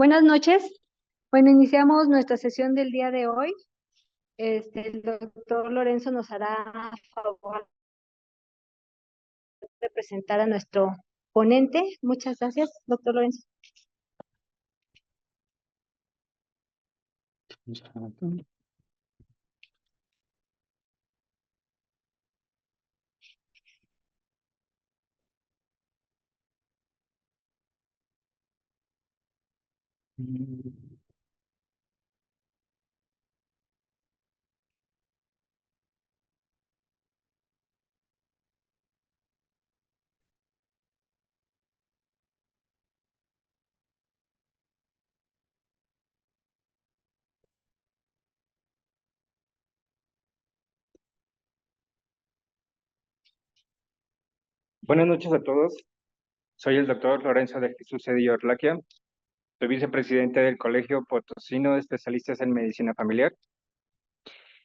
Buenas noches. Bueno, iniciamos nuestra sesión del día de hoy. El doctor Lorenzo nos hará favor de presentar a nuestro ponente. Muchas gracias, doctor Lorenzo. Buenas noches a todos. Soy el doctor Lorenzo de Jesús Cedillo Orlaquia. Soy vicepresidente del Colegio Potosino de Especialistas en Medicina Familiar.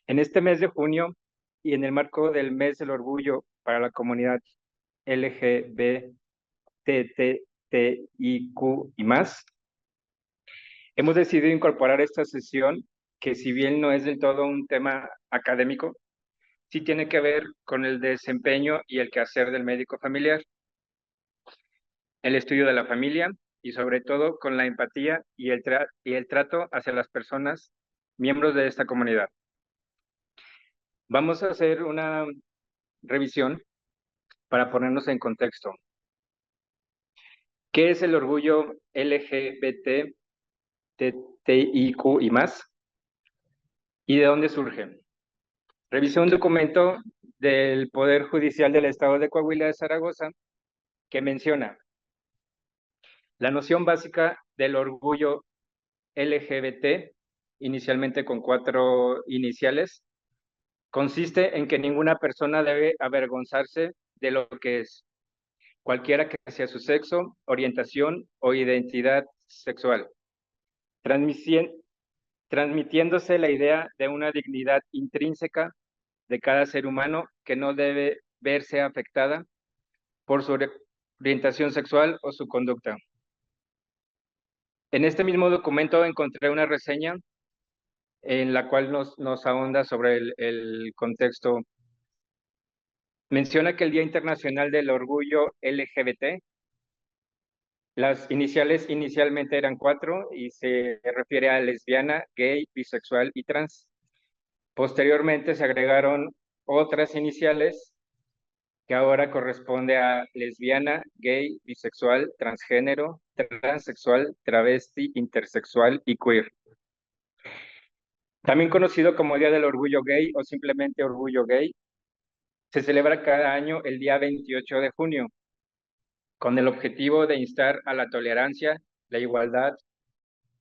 En este mes de junio y en el marco del Mes del Orgullo para la comunidad LGBTTIQ y más, hemos decidido incorporar esta sesión que, si bien no es del todo un tema académico, sí tiene que ver con el desempeño y el quehacer del médico familiar, el estudio de la familia y sobre todo con la empatía y el trato hacia las personas miembros de esta comunidad. Vamos a hacer una revisión para ponernos en contexto. ¿Qué es el orgullo LGBT, TTIQ y más? ¿Y de dónde surge? Revisé un documento del Poder Judicial del Estado de Coahuila de Zaragoza que menciona la noción básica del orgullo LGBT, inicialmente con 4 iniciales. Consiste en que ninguna persona debe avergonzarse de lo que es, cualquiera que sea su sexo, orientación o identidad sexual, transmitiéndose la idea de una dignidad intrínseca de cada ser humano que no debe verse afectada por su orientación sexual o su conducta. En este mismo documento encontré una reseña en la cual nos ahonda sobre el contexto. Menciona que el Día Internacional del Orgullo LGBT, las iniciales inicialmente eran 4 y se refiere a lesbiana, gay, bisexual y trans. Posteriormente se agregaron otras iniciales que ahora corresponde a lesbiana, gay, bisexual, transgénero, transexual, travesti, intersexual y queer. También conocido como Día del Orgullo Gay o simplemente Orgullo Gay, se celebra cada año el día 28 de junio, con el objetivo de instar a la tolerancia, la igualdad,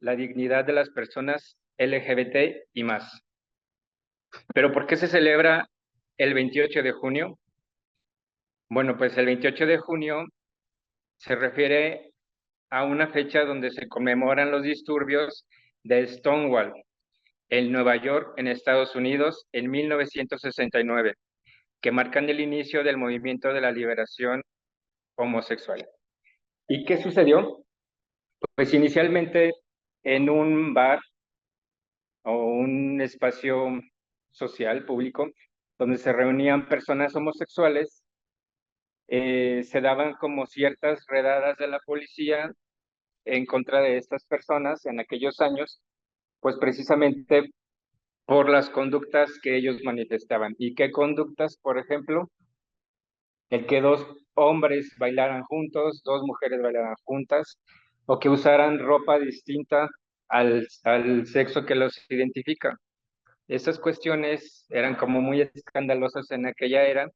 la dignidad de las personas LGBT y más. ¿Pero por qué se celebra el 28 de junio? Bueno, pues el 28 de junio se refiere a una fecha donde se conmemoran los disturbios de Stonewall en Nueva York, en Estados Unidos, en 1969, que marcan el inicio del movimiento de la liberación homosexual. ¿Y qué sucedió? Pues inicialmente en un bar o un espacio social público donde se reunían personas homosexuales, se daban como ciertas redadas de la policía en contra de estas personas en aquellos años, pues precisamente por las conductas que ellos manifestaban. ¿Y qué conductas? Por ejemplo, el que 2 hombres bailaran juntos, 2 mujeres bailaran juntas, o que usaran ropa distinta al sexo que los identifica. Estas cuestiones eran como muy escandalosas en aquella era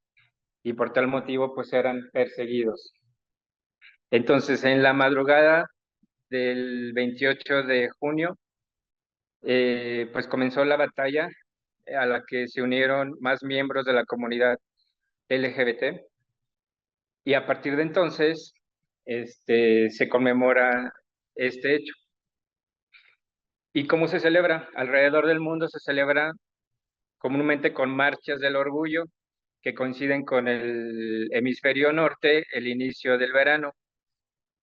y por tal motivo pues eran perseguidos. Entonces, en la madrugada del 28 de junio, pues comenzó la batalla a la que se unieron más miembros de la comunidad LGBT y a partir de entonces se conmemora este hecho. ¿Y cómo se celebra? Alrededor del mundo se celebra comúnmente con marchas del orgullo que coinciden con el hemisferio norte, el inicio del verano,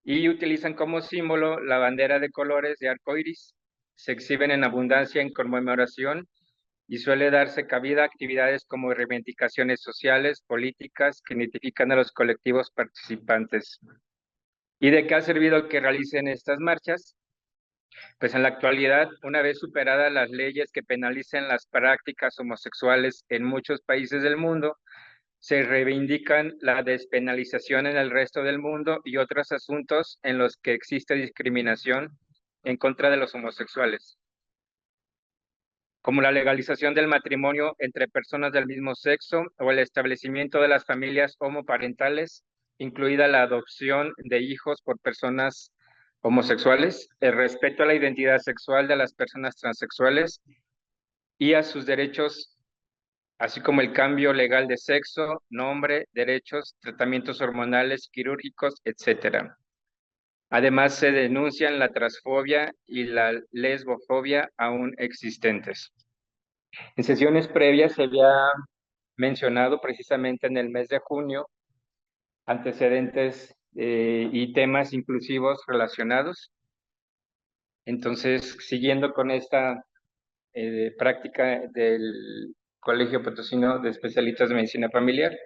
y utilizan como símbolo la bandera de colores de arco iris. Se exhiben en abundancia en conmemoración y suele darse cabida a actividades como reivindicaciones sociales, políticas que identifican a los colectivos participantes. ¿Y de qué ha servido que realicen estas marchas? Pues en la actualidad, una vez superadas las leyes que penalicen las prácticas homosexuales en muchos países del mundo, se reivindican la despenalización en el resto del mundo y otros asuntos en los que existe discriminación en contra de los homosexuales, como la legalización del matrimonio entre personas del mismo sexo o el establecimiento de las familias homoparentales, incluida la adopción de hijos por personas homosexuales, el respeto a la identidad sexual de las personas transexuales y a sus derechos, así como el cambio legal de sexo, nombre, derechos, tratamientos hormonales, quirúrgicos, etc. Además, se denuncian la transfobia y la lesbofobia aún existentes. En sesiones previas se había mencionado precisamente en el mes de junio antecedentes y temas inclusivos relacionados. Entonces, siguiendo con esta práctica del Colegio Potosino de Especialistas de Medicina Familiar,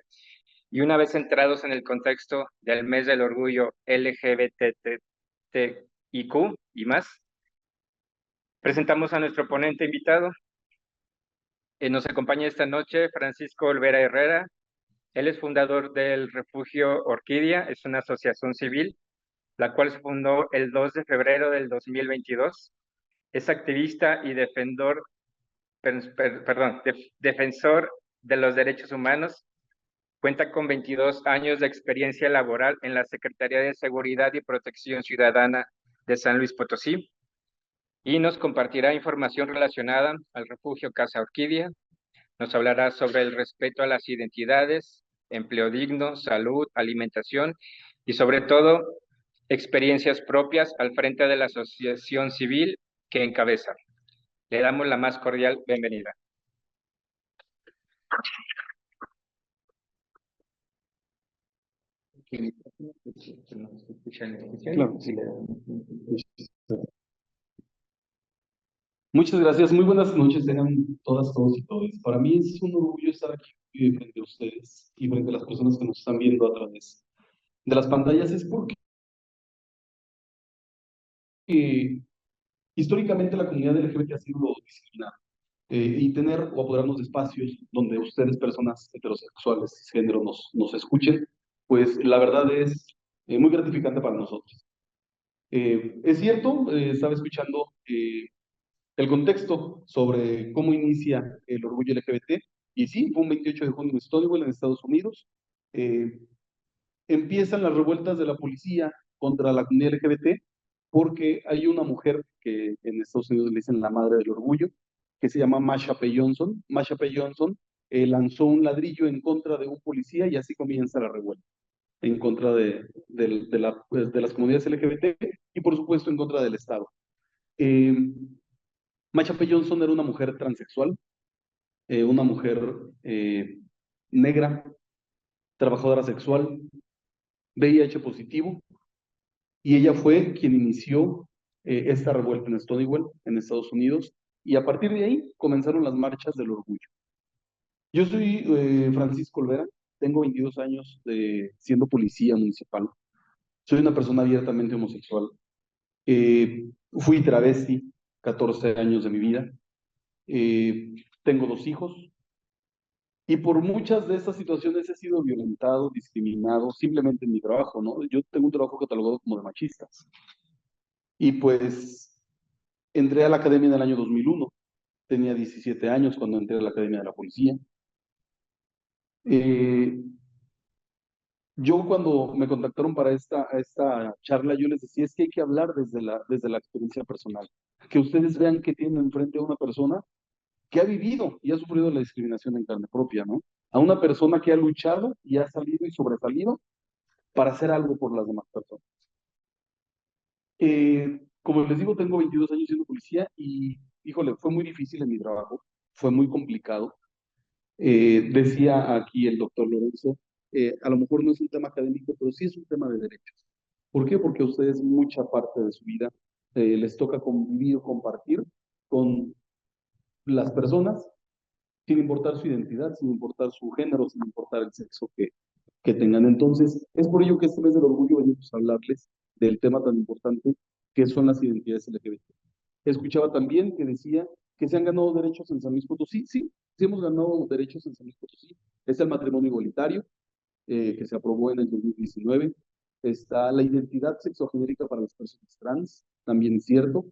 y una vez entrados en el contexto del mes del orgullo LGBTIQ y más, presentamos a nuestro ponente invitado. Nos acompaña esta noche Francisco Olvera Herrera. Él es fundador del Refugio Orquídea, es una asociación civil, la cual se fundó el 2 de febrero del 2022. Es activista y defensor de los derechos humanos. Cuenta con 22 años de experiencia laboral en la Secretaría de Seguridad y Protección Ciudadana de San Luis Potosí y nos compartirá información relacionada al refugio Casa Orquídea. Nos hablará sobre el respeto a las identidades, empleo digno, salud, alimentación y sobre todo experiencias propias al frente de la asociación civil que encabeza. Le damos la más cordial bienvenida. Claro. Muchas gracias, muy buenas noches, tengan todas, todos y todas. Para mí es un orgullo estar aquí frente a ustedes y frente a las personas que nos están viendo a través de las pantallas. Es porque históricamente la comunidad LGBT ha sido discriminada y tener o apoderarnos de espacios donde ustedes, personas heterosexuales, cisgénero, nos escuchen, pues la verdad es muy gratificante para nosotros. Es cierto, estaba escuchando el contexto sobre cómo inicia el orgullo LGBT, y sí, fue un 28 de junio en Stonewall, en Estados Unidos. Empiezan las revueltas de la policía contra la comunidad LGBT porque hay una mujer que en Estados Unidos le dicen la madre del orgullo, que se llama Marsha P. Johnson. Marsha P. Johnson lanzó un ladrillo en contra de un policía y así comienza la revuelta en contra de las comunidades LGBT y por supuesto en contra del Estado. Marsha P. Johnson era una mujer transexual, una mujer negra, trabajadora sexual, VIH positivo, y ella fue quien inició esta revuelta en Stonewall, en Estados Unidos, y a partir de ahí comenzaron las marchas del orgullo. Yo soy Francisco Olvera, tengo 22 años siendo policía municipal, soy una persona abiertamente homosexual, fui travesti 14 años de mi vida, tengo 2 hijos, y por muchas de estas situaciones he sido violentado, discriminado, simplemente en mi trabajo, ¿no? Yo tengo un trabajo catalogado como de machistas. Y pues entré a la academia en el año 2001. Tenía 17 años cuando entré a la academia de la policía. Yo cuando me contactaron para esta charla, yo les decía, es que hay que hablar desde la experiencia personal. Que ustedes vean que tienen enfrente a una persona que ha vivido y ha sufrido la discriminación en carne propia, ¿no? A una persona que ha luchado y ha salido y sobresalido para hacer algo por las demás personas. Como les digo, tengo 22 años siendo policía y, híjole, fue muy difícil en mi trabajo, fue muy complicado. Decía aquí el doctor Lorenzo, a lo mejor no es un tema académico, pero sí es un tema de derechos. ¿Por qué? Porque a ustedes mucha parte de su vida les toca convivir, compartir con las personas, sin importar su identidad, sin importar su género, sin importar el sexo que tengan. Entonces, es por ello que este mes del orgullo venimos a hablarles del tema tan importante que son las identidades LGBT. Escuchaba también que decía que se han ganado derechos en San Luis Potosí. Sí, sí hemos ganado derechos en San Luis Potosí. Es el matrimonio igualitario, que se aprobó en el 2019. Está la identidad sexogenérica para las personas trans, también es cierto.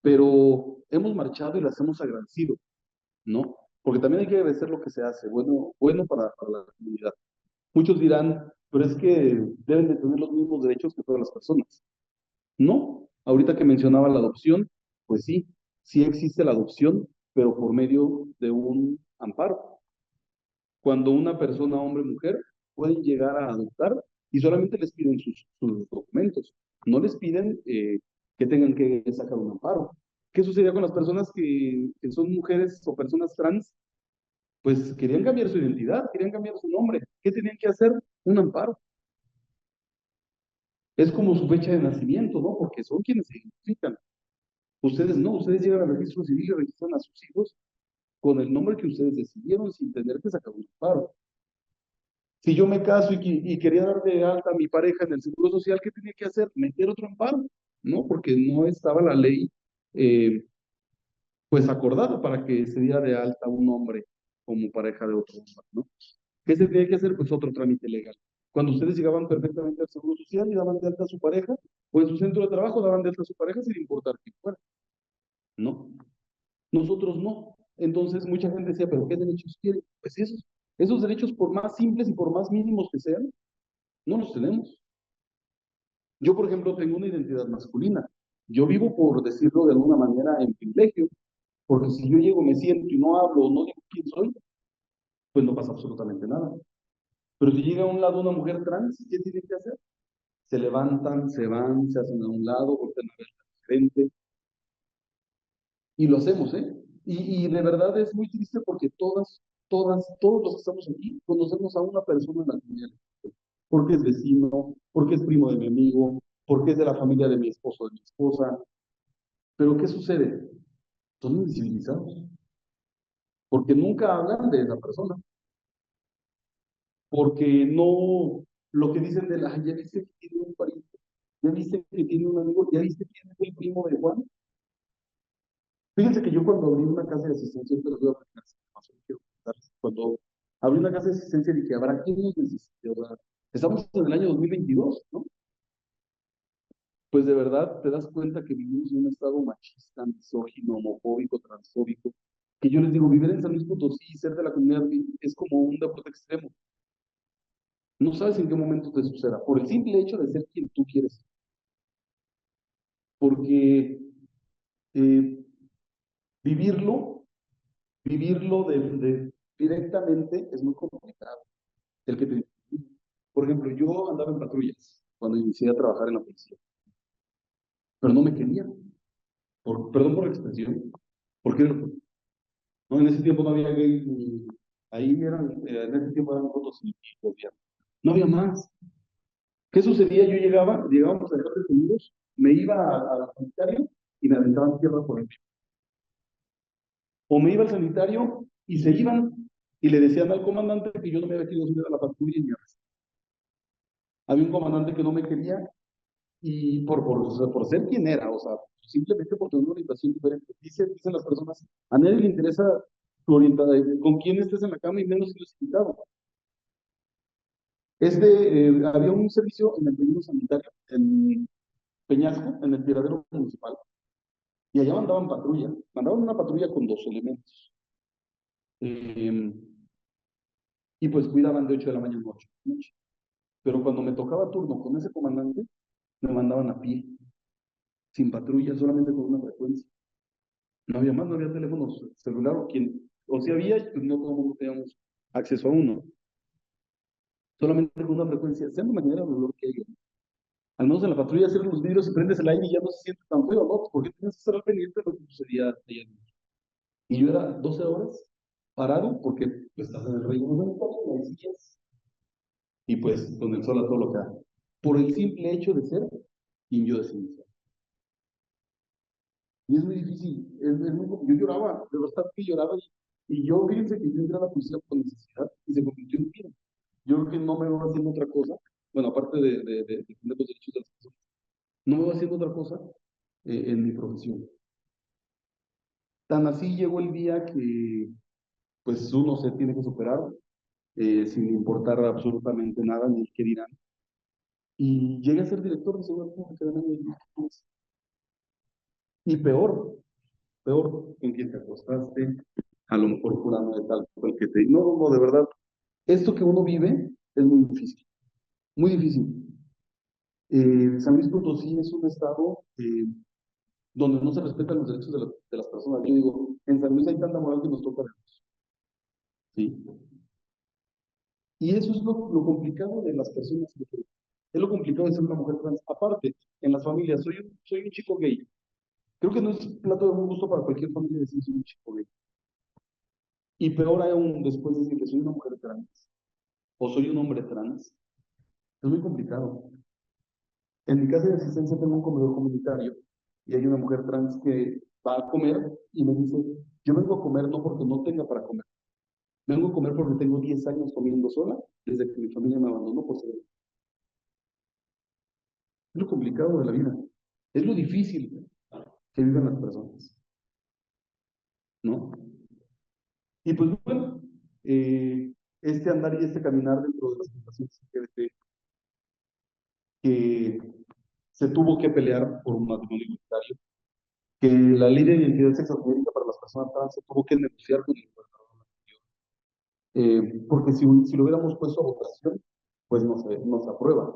Pero hemos marchado y las hemos agradecido, ¿no? Porque también hay que agradecer lo que se hace, bueno para la comunidad. Muchos dirán, pero es que deben de tener los mismos derechos que todas las personas. No, ahorita que mencionaba la adopción, pues sí, sí existe la adopción, pero por medio de un amparo. Cuando una persona, hombre o mujer, pueden llegar a adoptar y solamente les piden sus documentos, no les piden que tengan que sacar un amparo. ¿Qué sucedía con las personas que son mujeres o personas trans? Pues querían cambiar su identidad, querían cambiar su nombre. ¿Qué tenían que hacer? Un amparo. Es como su fecha de nacimiento, ¿no? Porque son quienes se identifican. Ustedes no, ustedes llegan al registro civil y registran a sus hijos con el nombre que ustedes decidieron sin tener que sacar un amparo. Si yo me caso y quería dar de alta a mi pareja en el Seguro Social, ¿qué tenía que hacer? Meter otro amparo, ¿no? Porque no estaba la ley, eh, pues, acordada para que se diera de alta un hombre como pareja de otro hombre, ¿no? ¿Qué se tenía que hacer? Pues otro trámite legal. Cuando ustedes llegaban perfectamente al Seguro Social y daban de alta a su pareja, o en su centro de trabajo daban de alta a su pareja sin importar quién fuera, ¿no? Nosotros no. Entonces mucha gente decía, ¿pero qué derechos quiere? Pues esos derechos, por más simples y por más mínimos que sean, no los tenemos. Yo, por ejemplo, tengo una identidad masculina. Yo vivo, por decirlo de alguna manera, en privilegio, porque si yo llego, me siento y no hablo, no digo quién soy, pues no pasa absolutamente nada. Pero si llega a un lado una mujer trans, ¿qué tiene que hacer? Se levantan, se van, se hacen a un lado, voltean a ver de frente, y lo hacemos, ¿eh? Y de verdad es muy triste porque todos los que estamos aquí conocemos a una persona en la comunidad, porque es vecino, porque es primo de mi amigo, porque es de la familia de mi esposo o de mi esposa. Pero ¿qué sucede? Son invisibilizados, porque nunca hablan de esa persona, porque no, lo que dicen de la, ya viste que tiene un pariente, ya viste que tiene un amigo, ya viste quién es el primo de Juan. Fíjense que yo cuando abrí una casa de asistencia, pero voy a platicar, cuando abrí una casa de asistencia dije, ¿habrá quien nos necesite? O sea, estamos en el año 2022, ¿no? Pues de verdad te das cuenta que vivimos en un estado machista, misógino, homofóbico, transfóbico, que yo les digo, vivir en San Luis Potosí y ser de la comunidad es como un deporte extremo. No sabes en qué momento te suceda, por el simple hecho de ser quien tú quieres ser. Porque eh, vivirlo, vivirlo directamente es muy complicado. El que te- por ejemplo, yo andaba en patrullas cuando inicié a trabajar en la policía, pero no me querían, perdón por la expresión, porque no, en ese tiempo no había gay, ahí eran, en ese tiempo eran fotos y gobierno. No había más. ¿Qué sucedía? Yo llegábamos a Estados Unidos, me iba al sanitario y me aventaban tierra por el pie. O me iba al sanitario y se iban y le decían al comandante que yo no me había querido subir a la patrulla y me arrestaban. Había un comandante que no me quería y por ser quien era, o sea, simplemente por tener una orientación diferente. Dicen las personas, a nadie le interesa tu orientación, con quién estés en la cama y menos si lo es invitado. Había un servicio en el perímetro sanitario, en Peñasco, en el tiradero municipal, y allá mandaban una patrulla con 2 elementos. Eh, y pues cuidaban de 8 de la mañana a 8 de la noche. Pero cuando me tocaba turno con ese comandante, me mandaban a pie, sin patrulla, solamente con una frecuencia. No había más, no había teléfonos celular o si había, pues no todo el mundo teníamos acceso a uno. Solamente con una frecuencia. Se me imagina el dolor que hay. Al menos en la patrulla cierras los vidrios y prendes el aire y ya no se siente tan feo, ¿no? Porque tienes que estar al pendiente de lo que sucedía allá. Y yo era 12 horas parado porque pues, estás en el rey de los y pues con el sol a todo lo que da. por el simple hecho de ser quien yo decidí ser. Y es muy difícil, yo lloraba, de verdad que lloraba, y yo, fíjense que yo entré a la policía por necesidad y se convirtió en vida. Yo creo que no me veo haciendo otra cosa, bueno, aparte de defender los derechos de las personas, no me veo haciendo otra cosa en mi profesión. Tan así llegó el día que, pues, uno se tiene que superar, sin importar absolutamente nada, ni el qué dirán. Y llegué a ser director de seguridad pública del año 2015. Y peor con quien te acostaste, a lo mejor jurando de tal cual que te... No, no, de verdad, esto que uno vive es muy difícil, muy difícil. San Luis Potosí es un estado donde no se respetan los derechos de las personas. Yo digo, en San Luis hay tanta moral que nos toca de Dios. ¿Sí? Y eso es lo complicado de las personas que es lo complicado de ser una mujer trans. Aparte, en las familias, soy un chico gay. Creo que no es plato de buen gusto para cualquier familia decir soy un chico gay. Y peor aún, después de decir que soy una mujer trans o soy un hombre trans, es muy complicado. En mi casa de asistencia tengo un comedor comunitario y hay una mujer trans que va a comer y me dice, yo vengo a comer no porque no tenga para comer, vengo a comer porque tengo 10 años comiendo sola desde que mi familia me abandonó por ser gay. Es lo complicado de la vida, es lo difícil que viven las personas, ¿no? Y pues bueno, este andar y este caminar dentro de las situaciones LGBT que se tuvo que pelear por un matrimonio igualitario, que la ley de identidad sexogenérica para las personas trans se tuvo que negociar con el gobernador anterior, porque si lo hubiéramos puesto a votación, pues no se aprueba.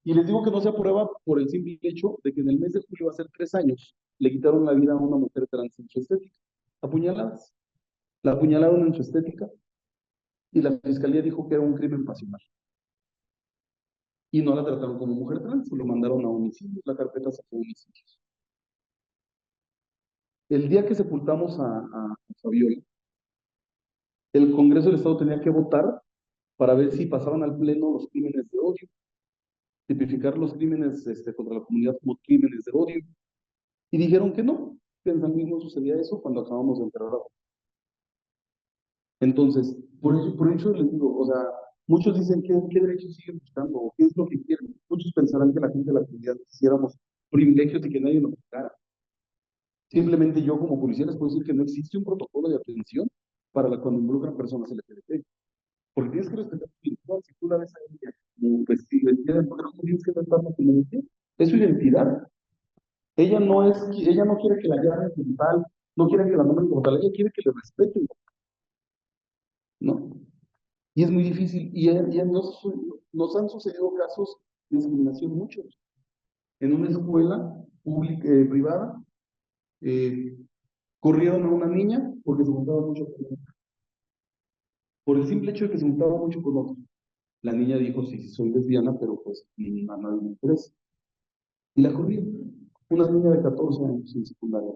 Y les digo que no se aprueba por el simple hecho de que en el mes de julio, va a ser 3 años, le quitaron la vida a una mujer trans en su estética, apuñaladas. La apuñalaron en su estética y la fiscalía dijo que era un crimen pasional. Y no la trataron como mujer trans, lo mandaron a homicidios, la carpeta se fue a homicidios. El día que sepultamos a Fabiola, el Congreso del Estado tenía que votar para ver si pasaban al Pleno los crímenes de odio, tipificar los crímenes contra la comunidad como crímenes de odio. Y dijeron que no, que en San Luis no sucedía eso cuando acabamos de enterrar a Fabiola. Entonces, por eso les digo, o sea, muchos dicen qué derechos siguen buscando, o qué es lo que quieren. Muchos pensarán que la gente de la comunidad quisiéramos privilegios y que nadie nos tocara. Simplemente yo como policía les puedo decir que no existe un protocolo de atención para cuando involucran personas LGBT. Porque tienes que respetar tu identidad. Si tú la ves a ella, pues si vestida de mujer, ¿cómo tienes que respetar su identidad? Es su identidad. Ella no quiere que la llamen como tal, no quiere que la nombren como tal, ella quiere que le respeten, ¿no? Y es muy difícil. Nos han sucedido casos de discriminación muchos. En una escuela pública, privada, eh, corrieron a una niña porque se juntaba mucho con otra. Por el simple hecho de que se juntaba mucho con otro. La niña dijo, sí, soy lesbiana, pero pues a nadie me interesa. Y la corrieron. Una niña de 14 años en secundaria.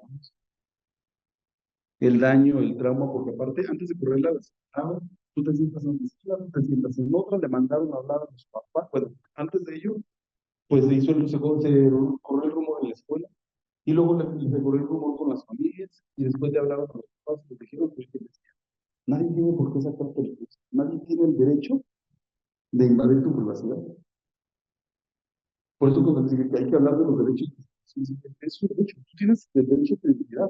El daño, el trauma, porque aparte, antes de correrla, la aceptaron, tú te sientas en una esquina, tú te sientas en otra, le mandaron a hablar a los papás. Bueno, antes de ello, pues se corrió el rumor en la escuela, y luego se corrió el rumor con las familias, y después le hablaron a los papás, y les dijeron, pues, que nadie tiene por qué sacar películas, nadie tiene el derecho de invadir tu privacidad. Por eso cuando dice que hay que hablar de los derechos, es un derecho, tú tienes el derecho de identidad,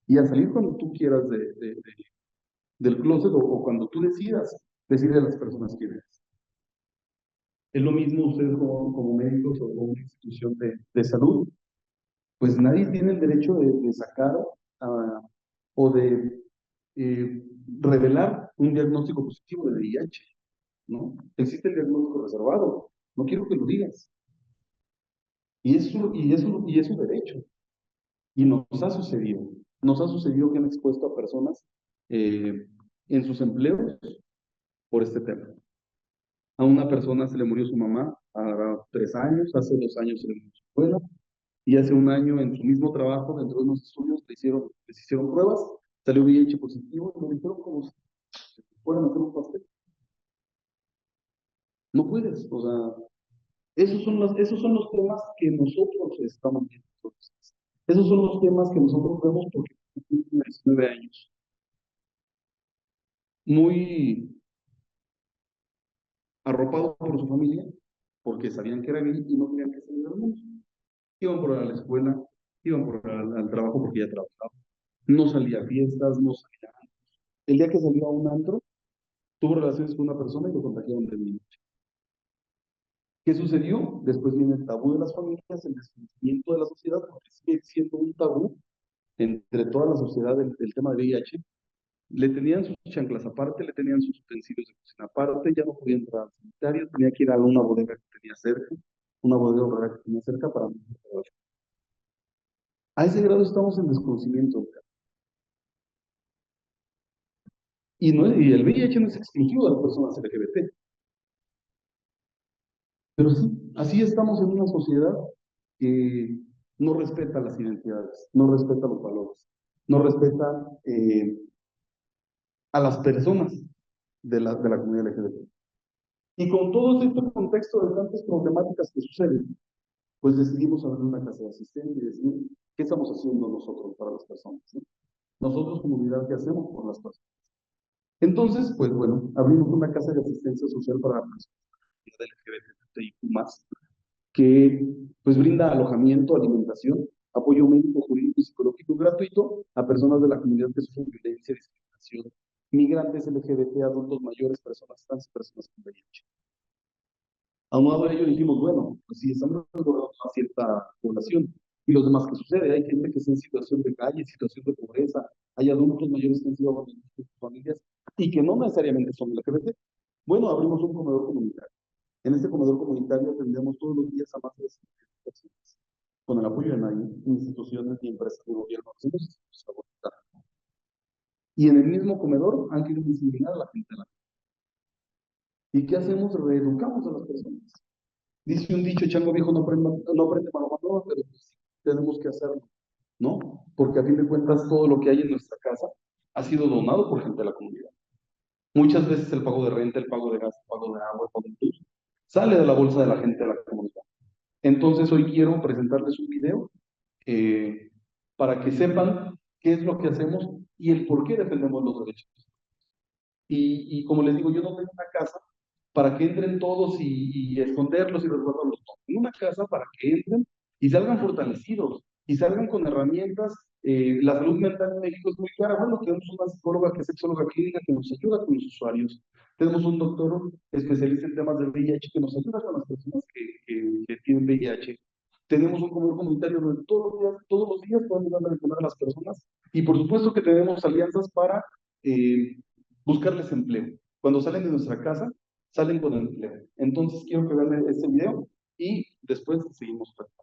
y a salir cuando tú quieras del closet o cuando tú decidas decirle a las personas quién eres. Es lo mismo ustedes como médicos o una institución de salud, pues nadie tiene el derecho de sacar o de revelar un diagnóstico positivo de VIH, ¿no? Existe el diagnóstico reservado, no quiero que lo digas. Y es su derecho. Y nos ha sucedido que han expuesto a personas en sus empleos por este tema. A una persona se le murió su mamá a 3 años, hace 2 años se le murió su abuela, y hace un año en su mismo trabajo, dentro de unos estudios, les hicieron pruebas, salió VIH positivo, y me dijeron como si fueran a hacer un pastel. No puedes, o sea, Esos son los temas que nosotros estamos viendo. Esos son los temas que nosotros vemos porque tiene 19 años. Muy arropado por su familia, porque sabían que era gay y no querían que saliera al mundo. Iban por la escuela, iban por al trabajo porque ya trabajaba. No salía a fiestas, no salía. El día que salió a un antro, tuvo relaciones con una persona y lo contagiaron de mí. ¿Qué sucedió? Después viene el tabú de las familias, el desconocimiento de la sociedad, porque sigue siendo un tabú entre toda la sociedad del tema de VIH. Le tenían sus chanclas aparte, le tenían sus utensilios de cocina aparte, ya no podía entrar al sanitario, tenía que ir a una bodega que tenía cerca, una bodega horrera que tenía cerca para no entrar. A ese grado estamos en desconocimiento. Y el VIH no es exclusivo de las personas LGBT. Pero sí, así estamos en una sociedad que no respeta las identidades, no respeta los valores, no respeta a las personas de la comunidad LGBT. Y con todo este contexto de tantas problemáticas que suceden, pues decidimos abrir una casa de asistencia y decir, ¿qué estamos haciendo nosotros para las personas? ¿Sí? Nosotros, comunidad, ¿qué hacemos por las personas? Entonces, pues bueno, abrimos una casa de asistencia social para las personas LGBTIQ+, que pues brinda alojamiento, alimentación, apoyo médico, jurídico y psicológico gratuito a personas de la comunidad que sufren violencia, discriminación, migrantes LGBT, adultos mayores, personas trans y personas con VIH. Aunado a ello dijimos, bueno, pues si estamos resguardando a cierta población, y los demás que sucede, hay gente que está en situación de calle, en situación de pobreza, hay adultos mayores que han sido abandonados por sus familias y que no necesariamente son LGBT. Bueno, abrimos un comedor comunitario. En este comedor comunitario atendemos todos los días a más de 50 personas, con el apoyo de nadie, instituciones ni empresas de gobierno. Y en el mismo comedor han querido discriminar a la gente de la calle. ¿Y qué hacemos? Reeducamos a las personas. Dice un dicho, chango viejo no aprende maroma nueva, pero pues tenemos que hacerlo, ¿no? Porque a fin de cuentas todo lo que hay en nuestra casa ha sido donado por gente de la comunidad. Muchas veces el pago de renta, el pago de gas, el pago de agua, el pago de luz, sale de la bolsa de la gente de la comunidad. Entonces hoy quiero presentarles un video para que sepan qué es lo que hacemos y el por qué defendemos los derechos. Y como les digo, yo no tengo una casa para que entren todos y esconderlos y resguardarlos todos. En una casa para que entren y salgan fortalecidos y salgan con herramientas. La salud mental en México es muy clara. Bueno, tenemos una psicóloga que es sexóloga clínica que nos ayuda con los usuarios. Tenemos un doctor especialista en temas de VIH que nos ayuda con las personas que tienen VIH. Tenemos un comedor comunitario donde todos los días podemos darle de comer a las personas. Y por supuesto que tenemos alianzas para buscarles empleo. Cuando salen de nuestra casa, salen con empleo. Entonces quiero que vean este video y después seguimos tratando.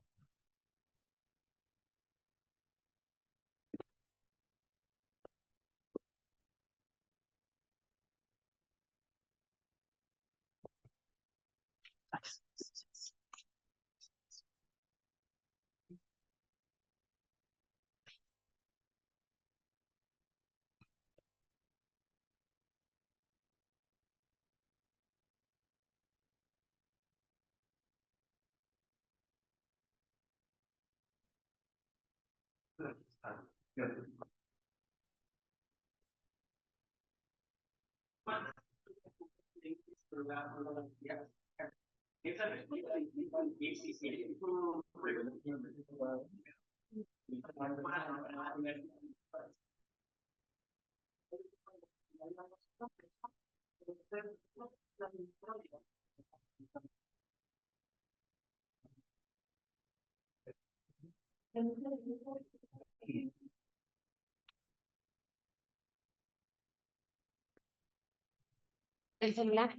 El celular.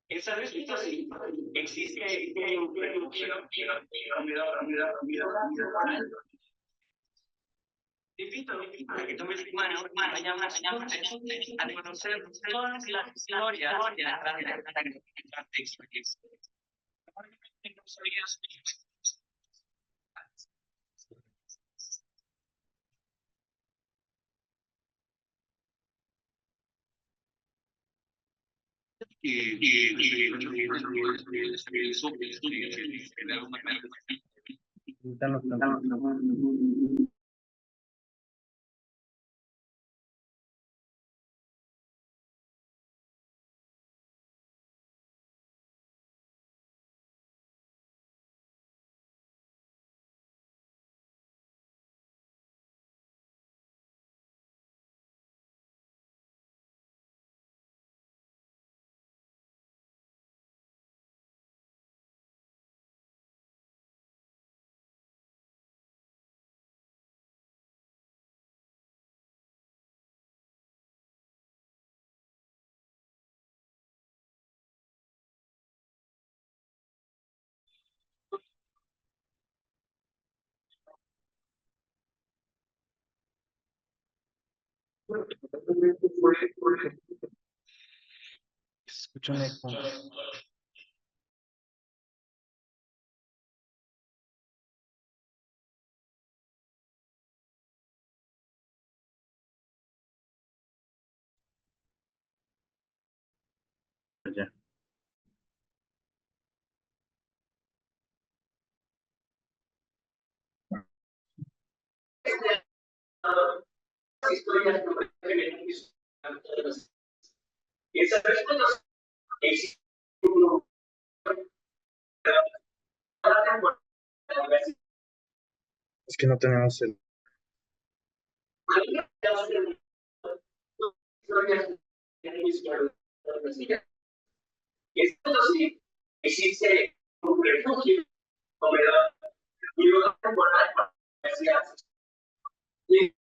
Esa respuesta sí. Existe un para que tomes tu mano, vayamos a conocer todas las historias de la Escucho un eco. Ya. Historias esa respuesta es Es que no tenemos el. esto sí existe un refugio comedor y una temporada para y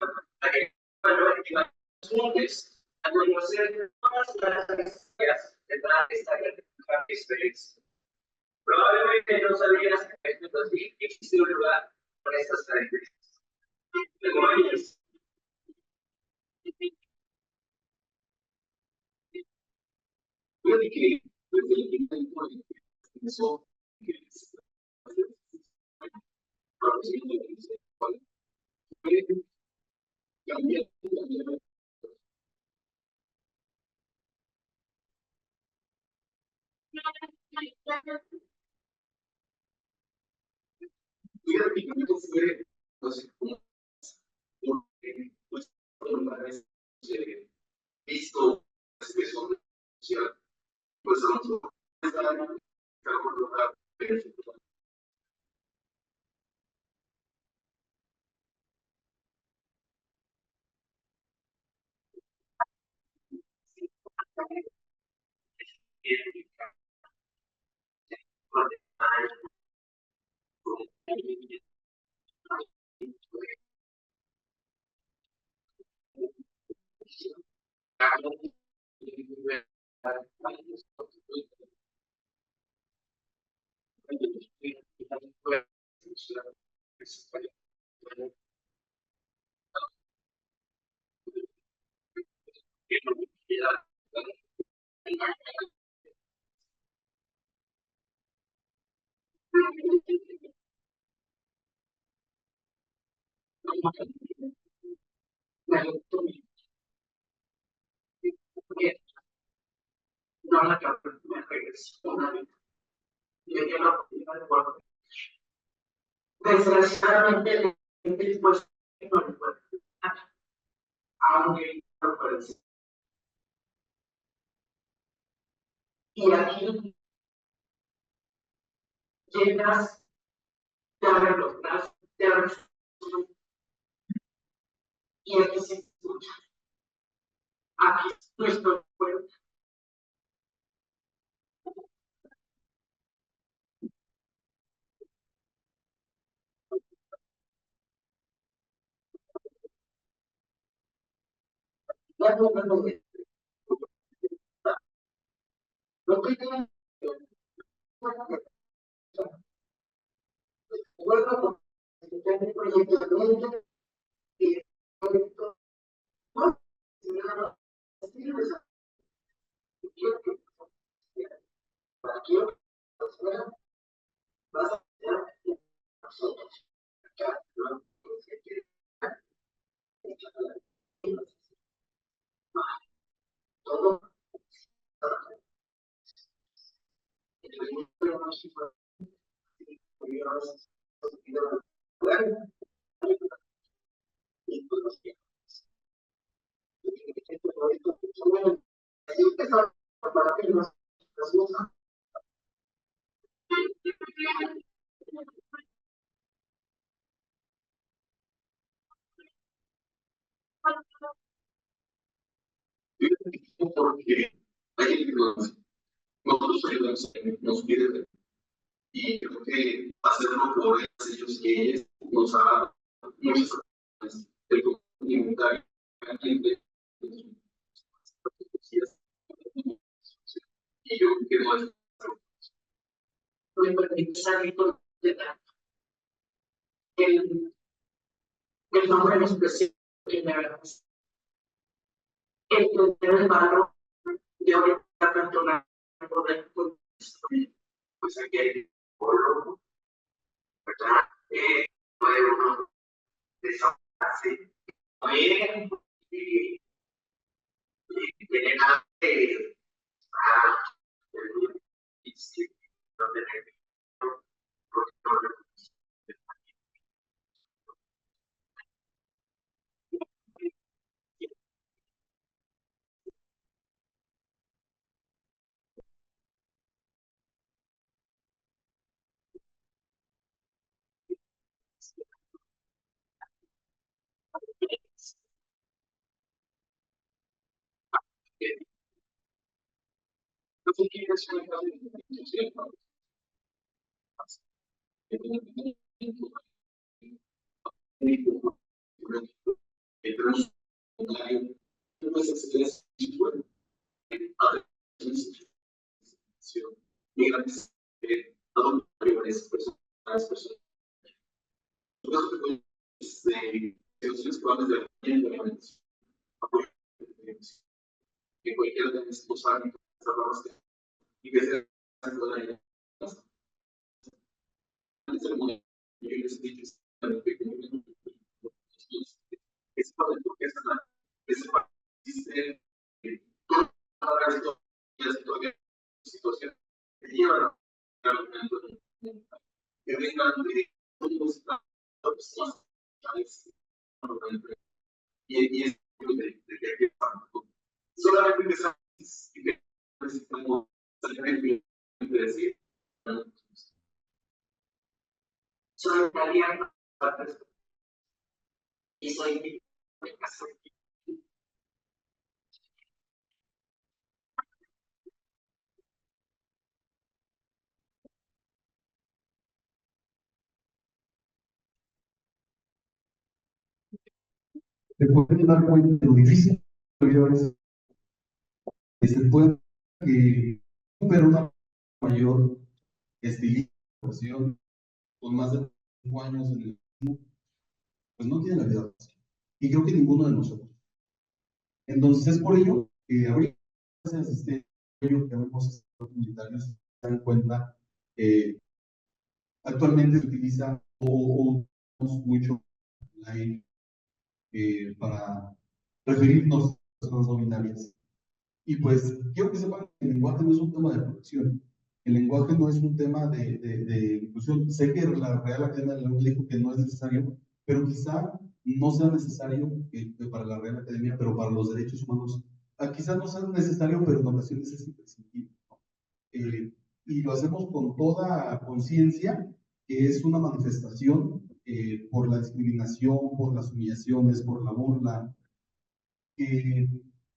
los montes a conocer todas las historias detrás de esta gran experiencia. Probablemente no sabías que en Brasil existe un lugar con estas características. Como ellos. Yo dije, eso fue, pues, pues, una vez visto que son pues desgraciadamente pues aunque y aquí llegas te abren los brazos te abren y aquí se escucha aquí es nuestro pueblo. Lo que tiene bueno con el proyecto y Porque hay que nosotros ayudamos nos piden y creo que hacerlo por ellos y ellas nos ha muchas cosas del comunitario y yo creo que no es el nombre de expresión que me agradece. El primero de barro, yo ahorita tanto la pues aquí hay por ¿verdad? Puede uno desahogarse, comer y tener nada de que cualquiera de estos ámbitos y que sea situación que vengan de todos y es de que solamente que necesitamos decir soy italiano y soy Se pueden dar cuenta de lo difícil que se puede ver una mayor estilización con más de 5 años en el mismo, pues no tiene la vida fácil. Y creo que ninguno de nosotros. Entonces es por ello que ahorita este apoyo que vemos estos comunitarios se dan cuenta que actualmente se utiliza o mucho para referirnos a las personas no binarias. Y pues quiero que sepan que el lenguaje no es un tema de protección. El lenguaje no es un tema de inclusión. Sé que la Real Academia de la Lengua dijo que no es necesario, pero quizá no sea necesario que para la Real Academia, pero para los derechos humanos, quizás no sea necesario, pero en ocasiones es imprescindible. Y lo hacemos con toda conciencia, que es una manifestación por la discriminación, por las humillaciones, por la burla, que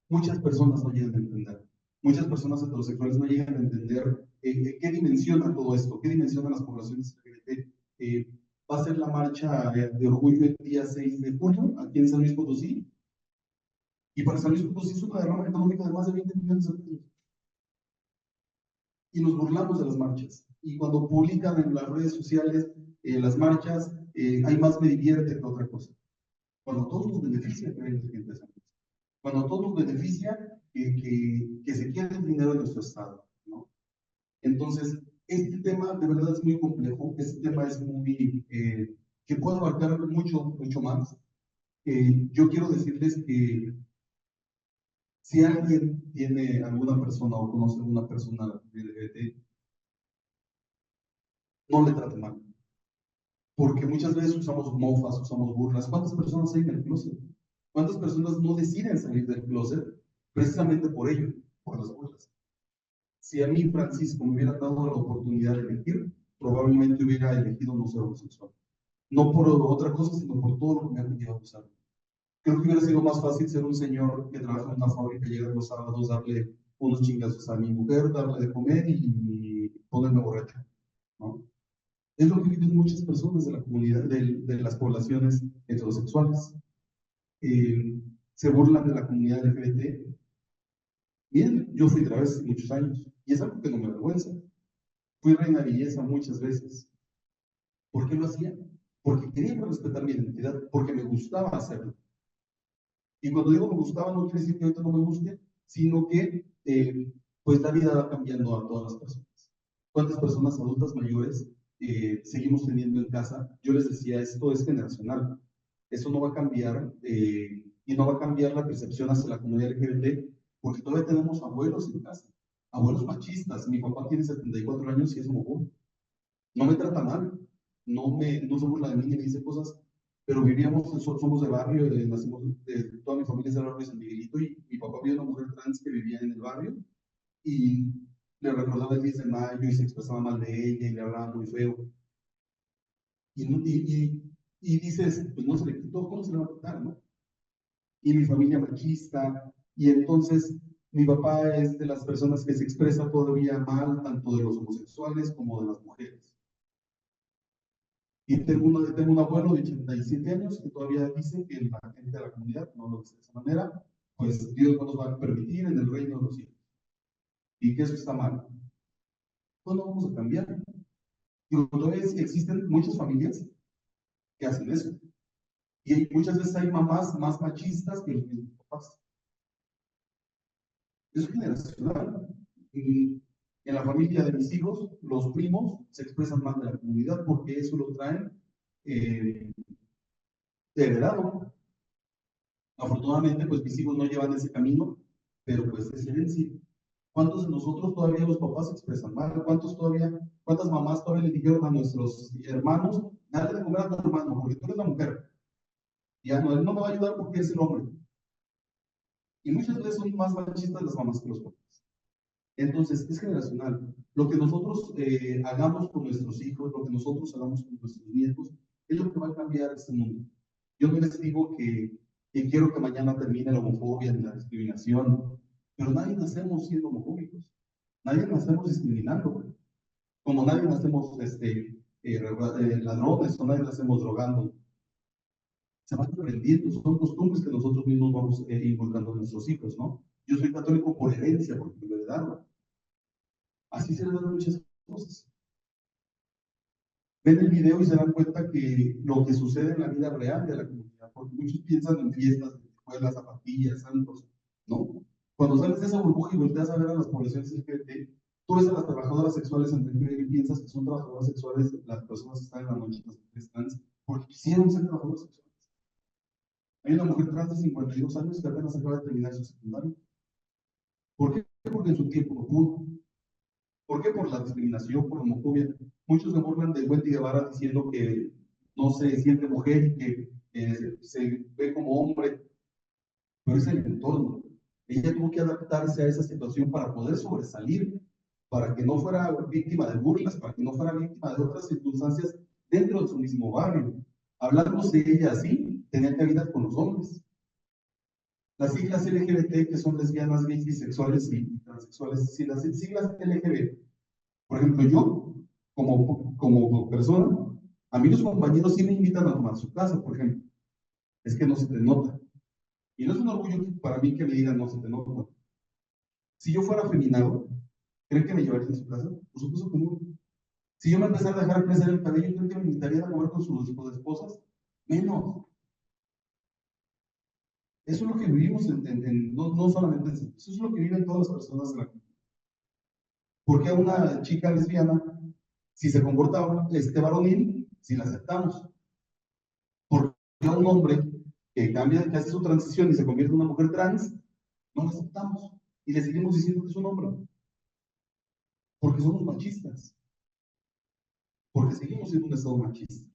muchas personas no llegan a entender. Muchas personas heterosexuales no llegan a entender qué dimensiona todo esto, qué dimensiona las poblaciones LGBT. Va a ser la marcha de orgullo el día 6 de julio, aquí en San Luis Potosí, y para San Luis Potosí es una derrama económica de más de 20 millones de pesos. Y nos burlamos de las marchas. Y cuando publican en las redes sociales las marchas, hay más me divierte que otra cosa. Cuando todos nos beneficia, creen que gente esa. Cuando a todos nos beneficia que se quede el dinero de nuestro Estado, ¿no? Entonces, este tema de verdad es muy complejo, este tema es muy, que puede abarcar mucho, mucho más. Yo quiero decirles que si alguien tiene alguna persona o conoce a alguna persona LGBT, no le trate mal. Porque muchas veces usamos mofas, usamos burlas. ¿Cuántas personas hay en el closet? ¿Cuántas personas no deciden salir del closet precisamente por ello, por las burlas? Si a mí, Francisco, me hubiera dado la oportunidad de elegir, probablemente hubiera elegido no ser homosexual. No por otra cosa, sino por todo lo que me ha llevado a usar. Creo que hubiera sido más fácil ser un señor que trabaja en una fábrica, llegar los sábados, darle unos chingazos a mi mujer, darle de comer y ponerme borracho, ¿no? Es lo que viven muchas personas de la comunidad, de las poblaciones heterosexuales. Se burlan de la comunidad LGBT. Bien, yo fui travesti muchos años y es algo que no me avergüenza. Fui reina de belleza muchas veces. ¿Por qué lo hacía? Porque quería respetar mi identidad, porque me gustaba hacerlo. Y cuando digo me gustaba, no quiere decir que ahorita no me guste, sino que pues la vida va cambiando a todas las personas. ¿Cuántas personas adultas mayores seguimos teniendo en casa? Yo les decía, esto es generacional. Eso no va a cambiar y no va a cambiar la percepción hacia la comunidad LGBT, porque todavía tenemos abuelos en casa, abuelos machistas. Mi papá tiene 74 años y es homofóbico. No me trata mal, no se burla de mí ni me dice cosas, pero vivíamos, somos de barrio, nacimos, toda mi familia es del barrio de San Miguelito y mi papá vio una mujer trans que vivía en el barrio y le recordaba el 10 de mayo y se expresaba mal de ella y le hablaba muy feo. Y dices, pues no se le quitó, ¿cómo se le va a quitar, no? Y mi familia machista, y entonces mi papá es de las personas que se expresa todavía mal, tanto de los homosexuales como de las mujeres. Y tengo un abuelo de 87 años que todavía dice que la gente de la comunidad no lo dice de esa manera, pues Dios no nos va a permitir en el reino de los cielos. Y que eso está mal. Pues no vamos a cambiar. Y todavía existen muchas familias que hacen eso. Y muchas veces hay mamás más machistas que los mismos papás. Es generacional. Y en la familia de mis hijos, los primos se expresan más de la comunidad porque eso lo traen heredado. Afortunadamente, pues mis hijos no llevan ese camino, pero pues es herencia. ¿Cuántos de nosotros todavía los papás se expresan mal? ¿Cuántas mamás todavía le dijeron a nuestros hermanos, dale de comer a tu hermano, porque tú eres la mujer? Ya no, él no me va a ayudar porque es el hombre. Y muchas veces son más machistas las mamás que los papás. Entonces, es generacional. Lo que nosotros hagamos con nuestros hijos, lo que nosotros hagamos con nuestros nietos, es lo que va a cambiar este mundo. Yo no les digo que quiero que mañana termine la homofobia ni la discriminación, pero nadie nacemos siendo homofóbicos, nadie nacemos discriminando, como nadie nacemos ladrones o nadie nacemos drogando. Se van aprendiendo, son costumbres que nosotros mismos vamos inculcando a nuestros hijos, ¿no? Yo soy católico por herencia, porque me heredaron. Así se le dan muchas cosas. Ven el video y se dan cuenta que lo que sucede en la vida real de la comunidad, porque muchos piensan en fiestas, en escuelas, zapatillas, santos, ¿no? Cuando sales de esa burbuja y volteas a ver a las poblaciones LGBT, tú ves a las trabajadoras sexuales en el y piensas que son trabajadoras sexuales las personas que están en la noche, las mujeres trans, porque quisieron ser trabajadoras sexuales. Hay una mujer trans de 52 años que apenas acaba de terminar su secundario. ¿Por qué? Porque en su tiempo no pudo. ¿Por qué? Por la discriminación, por la homofobia. Muchos se burlan de Wendy Guevara diciendo que no se siente mujer y que se ve como hombre, pero es el entorno. Ella tuvo que adaptarse a esa situación para poder sobresalir, para que no fuera víctima de burlas, para que no fuera víctima de otras circunstancias dentro de su mismo barrio. Hablándose de ella así, tenía cabida con los hombres. Las siglas LGBT, que son lesbianas, gays, bisexuales y transexuales, si las siglas LGBT, por ejemplo, yo, como persona, a mí los compañeros sí me invitan a tomar su casa, por ejemplo. Es que no se te nota. Y no es un orgullo para mí que me digan no se te nota. Si yo fuera afeminado, ¿creen que me llevarían a su casa? Por supuesto que no. Si yo me empezara a dejar crecer el cabello, ¿creen que me invitarían a comer con sus esposas? Menos. Eso es lo que vivimos no solamente en eso es lo que viven todas las personas de la comunidad. ¿Por qué a una chica lesbiana, si se comporta varonil, si la aceptamos? ¿Por qué a un hombre que cambia, que hace su transición y se convierte en una mujer trans, no lo aceptamos? Y le seguimos diciendo que es un hombre. Porque somos machistas. Porque seguimos siendo un estado machista.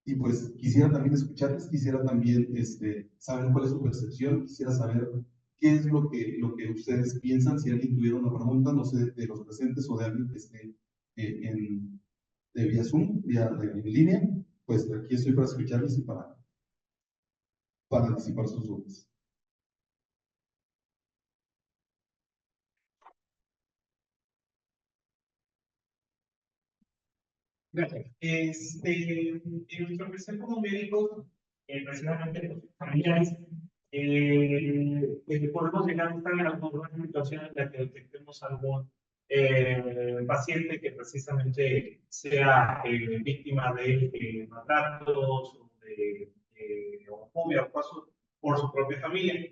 Y pues quisiera también escucharles, quisiera también saber cuál es su percepción, quisiera saber ¿Qué es lo que ustedes piensan? Si alguien tuviera una pregunta, no sé, de los presentes o de alguien que esté de vía Zoom, en línea, pues aquí estoy para escucharles y para anticipar sus dudas. Gracias. En nuestra profesión como médicos, precisamente los familiares, podemos llegar a estar en alguna situación en la que detectemos algún paciente que precisamente sea víctima de maltratos o de homofobia o cosas por su propia familia.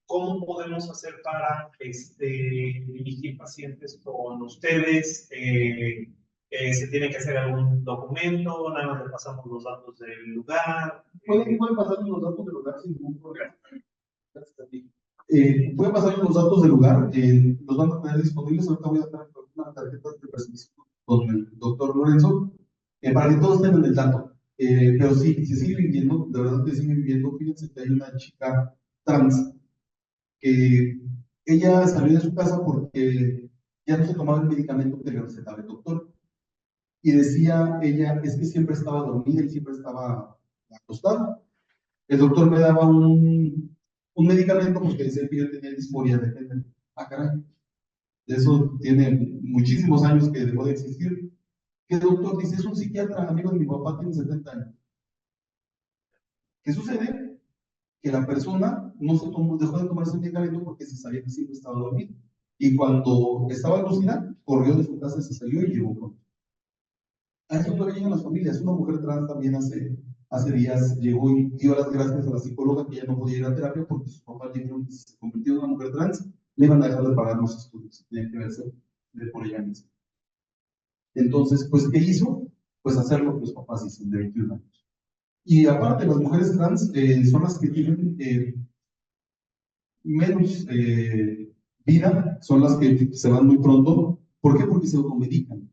¿Cómo podemos hacer para dirigir pacientes con ustedes? ¿Se tiene que hacer algún documento? Nada más le pasamos los datos del lugar. Pueden pasar los datos del lugar sin ningún problema. Pueden pasar los datos del lugar, los van a tener disponibles. Ahorita voy a estar con una tarjeta de presentación con el doctor Lorenzo, para que todos tengan el dato. Pero sí, se sigue viviendo, de verdad que sigue viviendo. Fíjense que hay una chica trans que ella salió de su casa porque ya no se tomaba el medicamento que le recetaba el doctor. Y decía ella, es que siempre estaba dormida y siempre estaba acostada. El doctor me daba un medicamento porque decía que yo tenía disforia de género. Ah, caray. Eso tiene muchísimos años que dejó de existir. ¿Qué doctor? Dice, es un psiquiatra, amigo de mi papá, tiene 70 años. ¿Qué sucede? Que la persona no se tomó, dejó de tomar ese medicamento porque se sabía que siempre estaba dormida. Y cuando estaba alucinada, corrió de su casa, se salió y llevó con. A eso todavía llegan las familias. Una mujer trans también hace días llegó y dio las gracias a la psicóloga que ya no podía ir a terapia porque sus papás dijeron que si se convirtió en una mujer trans, le iban a dejar de pagar los estudios. Tenía que verse por ella misma. Entonces, pues, ¿qué hizo? Pues hacer lo que los papás dicen de 21 años. Y aparte, las mujeres trans son las que tienen menos vida, son las que se van muy pronto. ¿Por qué? Porque se automedican,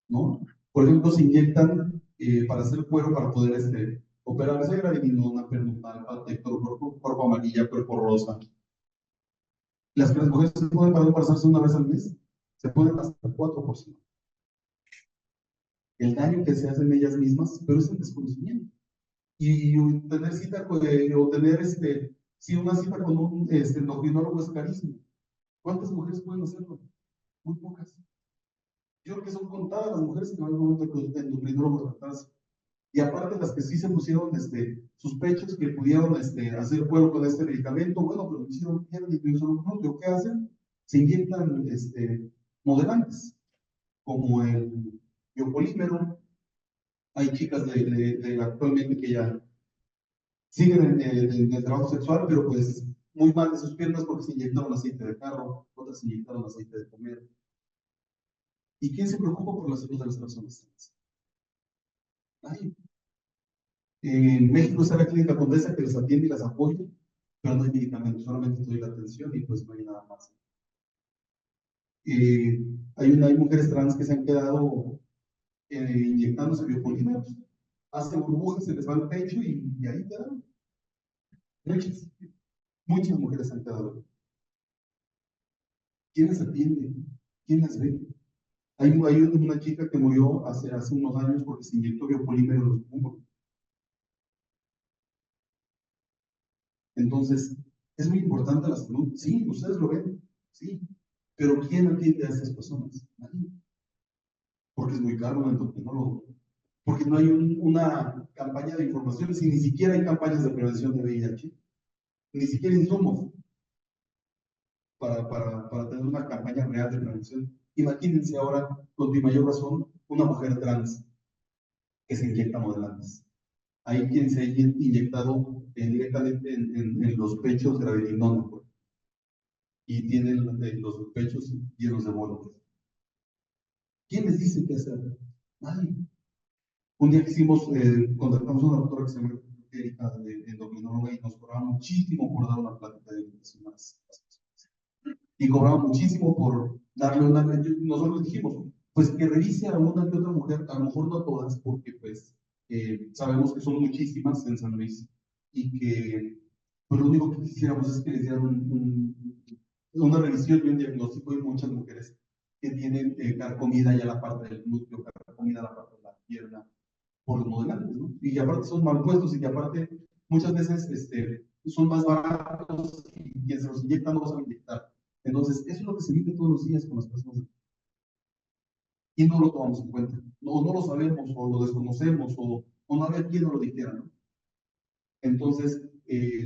¿no? Por ejemplo, se inyectan para hacer cuero, para poder operarse gravidinona, pernutal, patector, cuerpo amarilla, cuerpo rosa. Las mujeres se pueden para embarazarse una vez al mes, se pueden hasta 4%. El daño que se hacen ellas mismas, pero es el desconocimiento. Y tener cita, o tener sí, una cita con un endocrinólogo es carísimo. ¿Cuántas mujeres pueden hacerlo? Muy pocas. Yo creo que son contadas las mujeres que van a un endocrinólogo a tratarse. Y aparte las que sí se pusieron sospechos que pudieron hacer juego con este medicamento, bueno, pero lo hicieron bien y no solo no, ¿qué hacen? Se inyectan modelantes, como el biopolímero. Hay chicas actualmente que ya siguen en el trabajo sexual, pero pues muy mal de sus piernas porque se inyectaron aceite de carro, otras se inyectaron aceite de comer. ¿Y quién se preocupa por la salud de las personas trans? Nadie. En México está la clínica Condesa que les atiende y las apoya, pero no hay medicamentos, solamente doy la atención y pues no hay nada más. Hay mujeres trans que se han quedado inyectándose biopolímeros, hacen burbujas, se les va el pecho y ahí quedan. Muchas mujeres se han quedado. ¿Quién las atiende? ¿Quién las ve? Hay una chica que murió hace unos años porque se inyectó biopolímero en los pulmones. Entonces, ¿es muy importante la salud? Sí, ustedes lo ven, sí. Pero ¿quién atiende a esas personas? Nadie. Porque es muy caro un endocrinólogo. Porque no hay una campaña de información, y ni siquiera hay campañas de prevención de VIH. Ni siquiera insumos para tener una campaña real de prevención. Imagínense ahora, con mi mayor razón, una mujer trans que se inyecta modelantes. Hay quien se ha inyectado directamente en los pechos gravidinona, y tienen los pechos llenos de bolas. ¿Quién les dice qué hacer? Nadie. Un día que contratamos a una doctora que se llama Erika, de endocrinóloga, y nos cobraba muchísimo por dar una plática de educación a las personas. Y cobraba muchísimo por darle una. Nosotros dijimos, pues que revise a una que otra mujer, a lo mejor no a todas, porque pues sabemos que son muchísimas en San Luis, y que pues lo único que quisiéramos es que les dieran una revisión y un diagnóstico. Hay muchas mujeres que tienen carcomida ya la parte del glúteo, carcomida la parte de la pierna, por los modelantes, ¿no? Y aparte son mal puestos y aparte muchas veces son más baratos y quien se los inyecta no los sabe inyectar. Entonces, eso es lo que se vive todos los días con las personas. Y no lo tomamos en cuenta. No lo sabemos, o lo desconocemos, o no había quien nos lo dijera, ¿no? Entonces,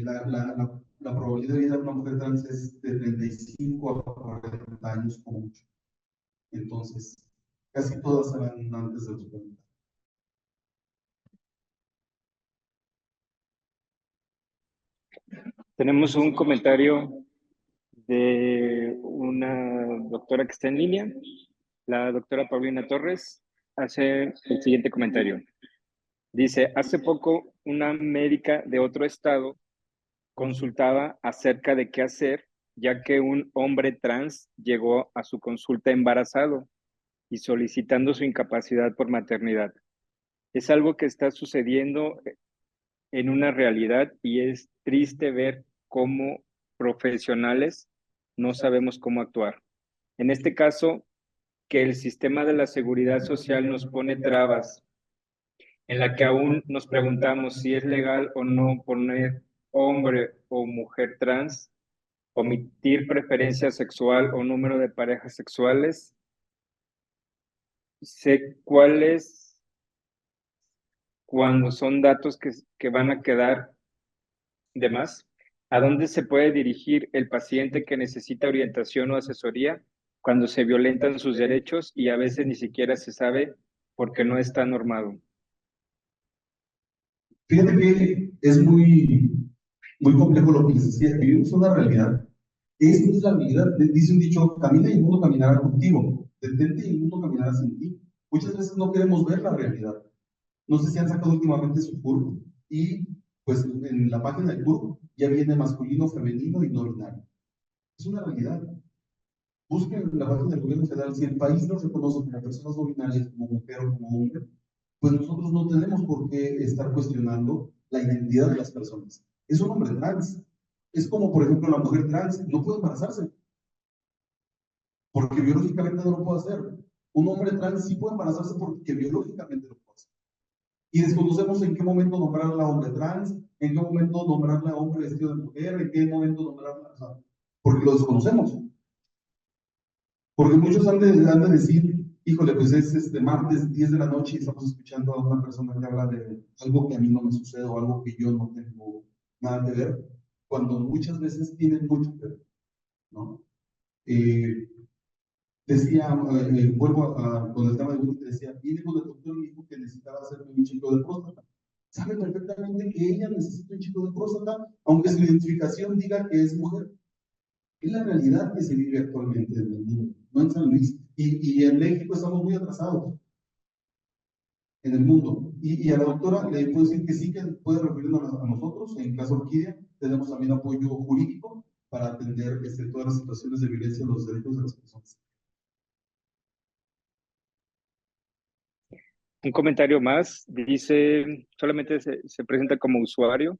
la probabilidad de vida de una mujer trans es de 35 a 40 años como mucho. Entonces, casi todas se van antes de los 40. Tenemos un comentario de una doctora que está en línea. La doctora Paulina Torres hace el siguiente comentario. Dice, hace poco una médica de otro estado consultaba acerca de qué hacer, ya que un hombre trans llegó a su consulta embarazado y solicitando su incapacidad por maternidad. Es algo que está sucediendo en una realidad y es triste ver cómo profesionales no sabemos cómo actuar. En este caso, que el sistema de la seguridad social nos pone trabas, en la que aún nos preguntamos si es legal o no poner hombre o mujer trans, omitir preferencia sexual o número de parejas sexuales. Sé cuáles cuando son datos que van a quedar de más. ¿A dónde se puede dirigir el paciente que necesita orientación o asesoría cuando se violentan sus derechos y a veces ni siquiera se sabe porque no está normado? Fíjate que es muy complejo lo que les decía. Vivimos una realidad. Esta es la realidad. Dice un dicho, camina y el mundo caminará contigo. Detente y el mundo caminará sin ti. Muchas veces no queremos ver la realidad. No sé si han sacado últimamente su CURP y pues en la página de CURP ya viene masculino, femenino y no binario. Es una realidad. Busquen en la página del gobierno federal, si el país nos reconoce como personas no binarias, como mujer o como hombre, pues nosotros no tenemos por qué estar cuestionando la identidad de las personas. Es un hombre trans. Es como, por ejemplo, la mujer trans no puede embarazarse, porque biológicamente no lo puede hacer. Un hombre trans sí puede embarazarse porque biológicamente lo puede hacer. Y desconocemos en qué momento nombrarla hombre trans, en qué momento nombrarla hombre vestido de mujer, en qué momento nombrarla, o sea, porque lo desconocemos. Porque muchos han de decir, híjole, pues es martes 10 de la noche y estamos escuchando a una persona que habla de algo que a mí no me sucede o algo que yo no tengo nada que ver, cuando muchas veces tienen mucho que ver, ¿no? Vuelvo con el tema de Woody, que decía, vine con el doctor y me dijo que necesitaba hacerme un chico de próstata. Sabe perfectamente que ella necesita un chico de próstata, aunque su identificación diga que es mujer. Es la realidad que se vive actualmente en el mundo, no en San Luis. Y en México estamos muy atrasados en el mundo. Y a la doctora le puedo decir que sí, que puede referirnos a nosotros. En caso Orquídea, tenemos también apoyo jurídico para atender todas las situaciones de violencia en los derechos de las personas. Un comentario más, dice, solamente se presenta como usuario.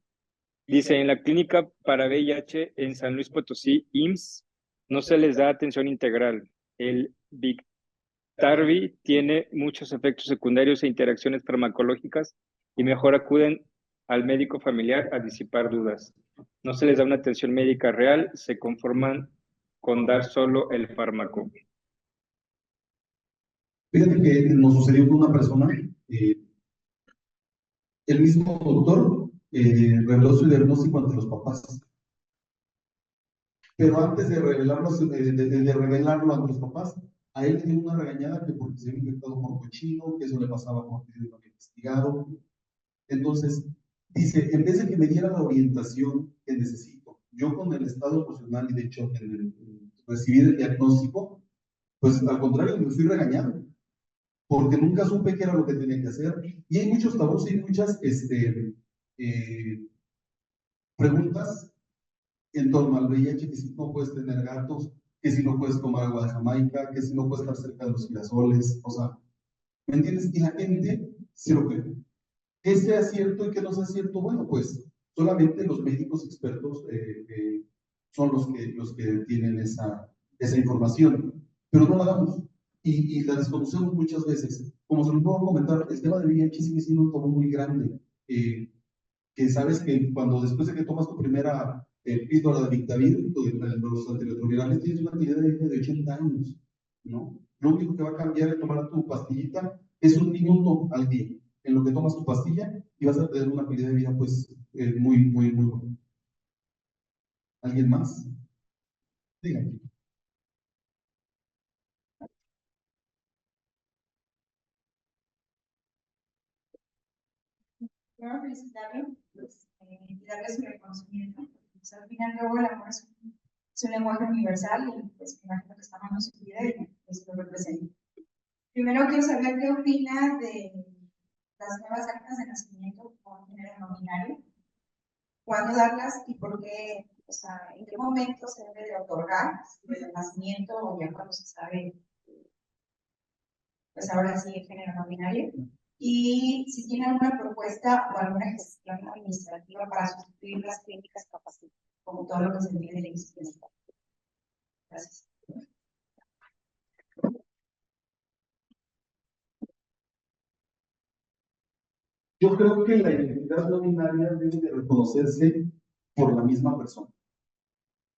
Dice, en la clínica para VIH en San Luis Potosí, IMSS, no se les da atención integral. El Biktarvy tiene muchos efectos secundarios e interacciones farmacológicas y mejor acuden al médico familiar a disipar dudas. No se les da una atención médica real, se conforman con dar solo el fármaco. Fíjate que nos sucedió con una persona, el mismo doctor reveló su diagnóstico ante los papás. Pero antes de revelarlo, revelarlo ante los papás, a él le dio una regañada que porque se había infectado por cochino, que eso le pasaba porque lo había investigado. Entonces, dice, en vez de que me diera la orientación que necesito, yo con el estado emocional y de hecho en recibir el diagnóstico, pues al contrario, me fui regañado, porque nunca supe qué era lo que tenía que hacer. Y hay muchos tabús y muchas preguntas en torno al VIH, que si no puedes tener gatos, que si no puedes tomar agua de Jamaica, que si no puedes estar cerca de los girasoles, o sea, ¿me entiendes? Y la gente se lo cree. Que sea cierto y que no sea cierto, bueno, pues Solamente los médicos expertos son los que tienen esa información, pero no la damos y la desconocemos muchas veces. Como se lo puedo comentar, el tema de VIH sigue siendo un tabú muy grande. Que sabes que cuando después de que tomas tu primera píldora de Victavir, los antirretrovirales, tienes una actividad de vida de 80 años, ¿no? Lo único que va a cambiar es tomar tu pastillita, es un minuto al día en lo que tomas tu pastilla y vas a tener una calidad de vida, pues, muy buena. ¿Alguien más? Díganme. Quiero felicitarlo pues, y darle su reconocimiento. Pues, al final, luego el amor es un lenguaje universal y pues me imagino que está en su vida y pues lo representa. Primero quiero saber qué opina de las nuevas actas de nacimiento con género no binario, cuándo darlas y por qué, o sea, en qué momento se debe de otorgar, desde el nacimiento o ya cuando se sabe, pues ahora sí, el género no binario. Y si tiene alguna propuesta o alguna gestión administrativa para sustituir las clínicas capacitivas, como todo lo que se entiende en el instituto. Gracias. Yo creo que la identidad no binaria debe de reconocerse por la misma persona.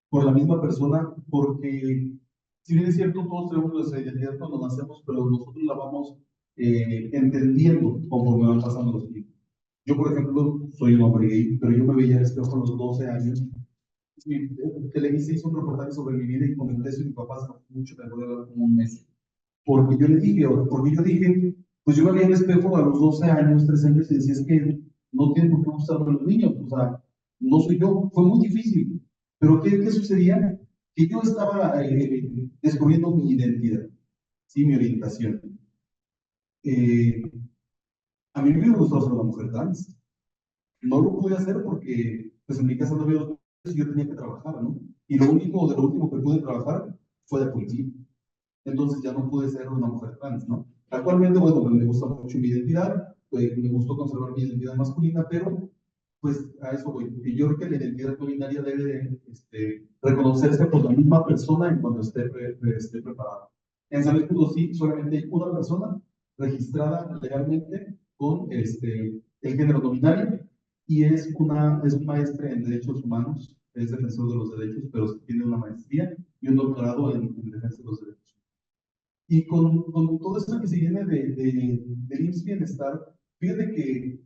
Por la misma persona, porque si bien es cierto, todos tenemos nuestra identidad cuando nacemos, pero nosotros la vamos entendiendo conforme van pasando los tiempos. Yo, por ejemplo, soy un hombre gay, pero yo me veía al espejo a los 12 años. Y Televisa hizo un reportaje sobre mi vida y comenté eso y mi papá se enojó mucho, me voy a hablar como un mes. Porque yo le dije, porque yo dije, pues yo me veía al espejo a los 12 años, 13 años y decía, es que no tiene por qué gustarme los niños, o sea, no soy yo, fue muy difícil. Pero ¿qué sucedía? Que yo estaba descubriendo mi identidad, ¿sí? Mi orientación. Eh, a mí me hubiera gustado ser una mujer trans. No lo pude hacer porque, pues en mi casa no había dos mujeres y yo tenía que trabajar, ¿no? Y lo último que pude trabajar fue de policía. Entonces ya no pude ser una mujer trans, ¿no? Actualmente, bueno, pues me gusta mucho mi identidad, me gustó conservar mi identidad masculina, pero pues a eso voy. Y yo creo que la identidad no binaria debe reconocerse por la misma persona en cuando esté preparada. En San Luis Potosí solamente hay una persona registrada legalmente con el género no binario y es un maestre en derechos humanos, es defensor de los derechos, pero tiene una maestría y un doctorado en defensa de los derechos. Y con todo esto que se viene del IMSS Bienestar, fíjate que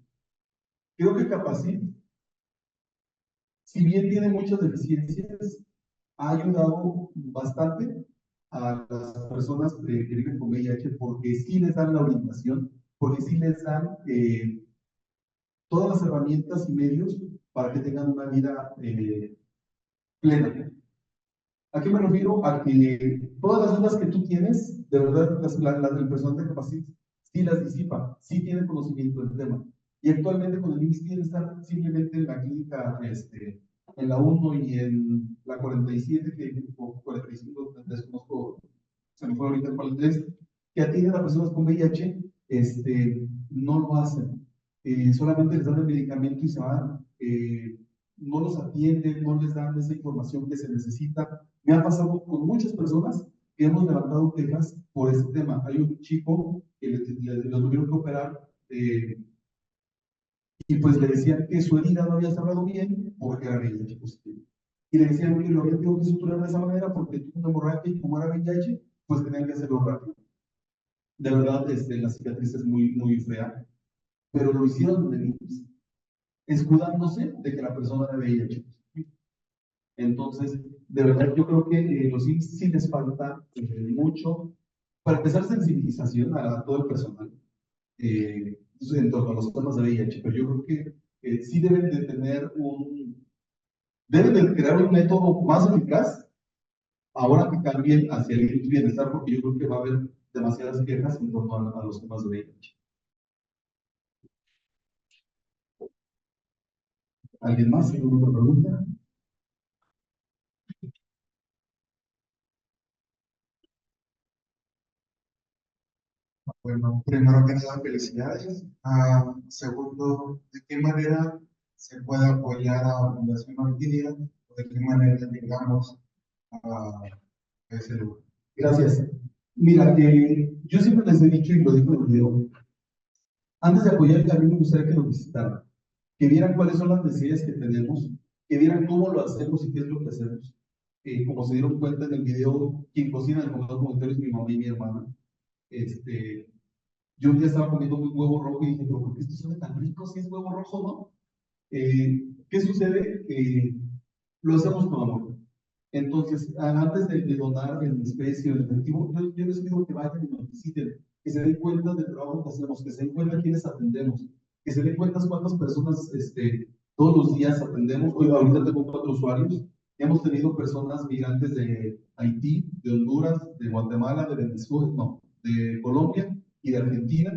creo que Capacit, si bien tiene muchas deficiencias, ha ayudado bastante a las personas que viven con VIH porque sí les dan la orientación, porque sí les dan todas las herramientas y medios para que tengan una vida plena. ¿A qué me refiero? A que todas las dudas que tú tienes, de verdad, el personal de Capacit sí las disipa, sí tiene conocimiento del tema. Y actualmente con el IMSS Bienestar, simplemente en la clínica, en la 1 y en la 47, o 45, desconozco, se me fue ahorita cuál es, que atienden a personas con VIH, no lo hacen. Solamente les dan el medicamento y se van. No los atienden, no les dan esa información que se necesita. Me ha pasado con muchas personas que hemos levantado quejas por este tema. Hay un chico que le tuvieron que operar y pues le decían que su herida no había cerrado bien porque era VIH positivo. Y le decían que lo habían tenido que suturar de esa manera porque tuvo una hemorragia y como era VIH, pues tenían que hacerlo rápido. De verdad, la cicatriz es muy fea, pero lo hicieron en el IMSS, escudándose de que la persona era VIH. Entonces, de verdad, yo creo que los IMSS sí les falta mucho, para empezar, sensibilización a todo el personal en torno a los temas de VIH, pero yo creo que sí deben de tener deben de crear un método más eficaz ahora que cambien hacia el bienestar, porque yo creo que va a haber demasiadas quejas en torno a los temas de VIH. ¿Alguien más? ¿Alguna pregunta? Bueno, primero que nada, felicidades. Segundo, ¿de qué manera se puede apoyar a la Fundación Orquídea o de qué manera llegamos a ese lugar. Gracias. Mira, yo siempre les he dicho y lo digo en el video, antes de apoyar, a mí me gustaría que nos visitaran, que vieran cuáles son las necesidades que tenemos, que vieran cómo lo hacemos y qué es lo que hacemos. Como se dieron cuenta en el video, quien cocina en el comedor comunitario es mi mamá y mi hermana. Yo un día estaba comiendo un huevo rojo y dije, pero ¿por qué esto sabe tan rico si es huevo rojo, no? ¿Qué sucede? Lo hacemos con amor. Entonces, antes de donar en especie o en efectivo, yo les pido que vayan y nos visiten, que se den cuenta del trabajo que hacemos, que se den cuenta quiénes atendemos, que se den cuenta cuántas personas todos los días atendemos. Hoy, ahorita tengo 4 usuarios. Hemos tenido personas migrantes de Haití, de Honduras, de Guatemala, de Venezuela, no, de Colombia y de Argentina.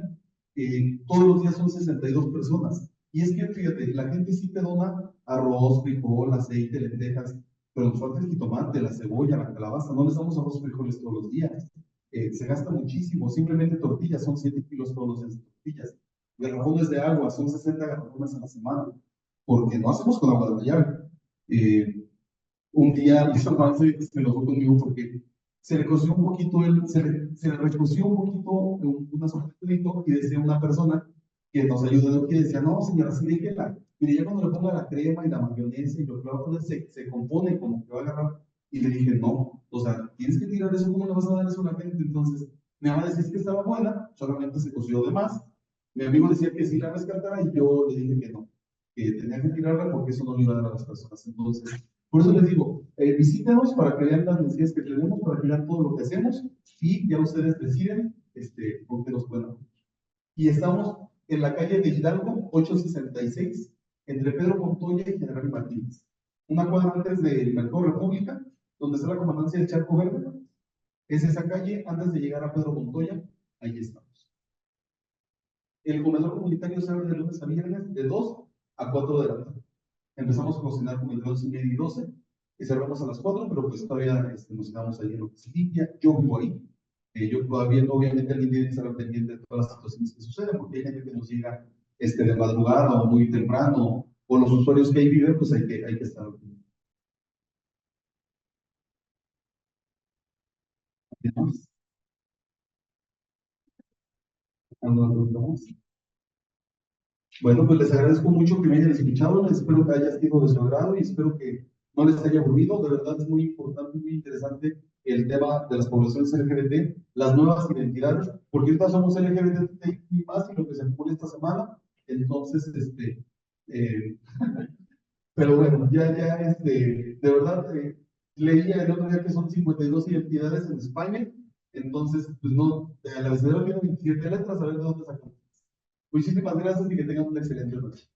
Todos los días son 62 personas. Y es que, fíjate, la gente sí te dona arroz, frijol, aceite, lentejas, pero nos falta el jitomate, la cebolla, la calabaza. No les damos arroz, frijoles todos los días. Se gasta muchísimo. Simplemente tortillas, son 7 kilos todos los días de tortillas. Garrafones de agua, son 60 garrafones a la semana. Porque no hacemos con agua de la llave. Un día hizo avance, se enojó conmigo porque se le coció un poquito, se le recoció un poquito una sopa y decía una persona que nos ayudó que decía, no señora, sí déjela, mire ya cuando le ponga la crema y la mayonesa y lo que va a poner se compone como que va a agarrar. Y le dije, no, o sea, tienes que tirar eso, ¿cómo le vas a dar eso a la gente? Entonces, mi mamá decía que estaba buena, solamente se coció de más. Mi amigo decía que sí la rescatara y yo le dije que no, que tenía que tirarla porque eso no le iba a dar a las personas. Entonces, por eso les digo, visítenos para que vean las necesidades que tenemos, para que vean todo lo que hacemos y ya ustedes deciden con qué nos pueden apoyar. Y estamos en la calle de Hidalgo, 866, entre Pedro Montoya y General Martínez. Una cuadra antes del Mercado República, donde está la comandancia del Charco Verde. Es esa calle antes de llegar a Pedro Montoya, ahí estamos. El comedor comunitario se abre de lunes a viernes de 2 a 4 de la tarde. Empezamos a cocinar como entre 11:30 y 12, y cerramos a las 4, pero pues todavía nos quedamos ahí en lo que se limpia. Yo vivo ahí. Yo todavía, obviamente, alguien tiene que estar pendiente de todas las situaciones que suceden, porque hay gente que nos llega de madrugada o muy temprano, o los usuarios que ahí viven, pues hay que estar. ¿Qué más? Bueno, pues les agradezco mucho que me hayan escuchado, espero que haya sido de su agrado y espero que no les haya aburrido. De verdad es muy importante, muy interesante el tema de las poblaciones LGBT, las nuevas identidades, porque ahorita somos LGBT y más y lo que se acumula esta semana. Entonces, pero bueno, de verdad, leía el otro día que son 52 identidades en España, entonces, pues no, el abecedario tiene 27 letras, a ver de dónde sacamos. Muchísimas gracias y que tengan una excelente noche.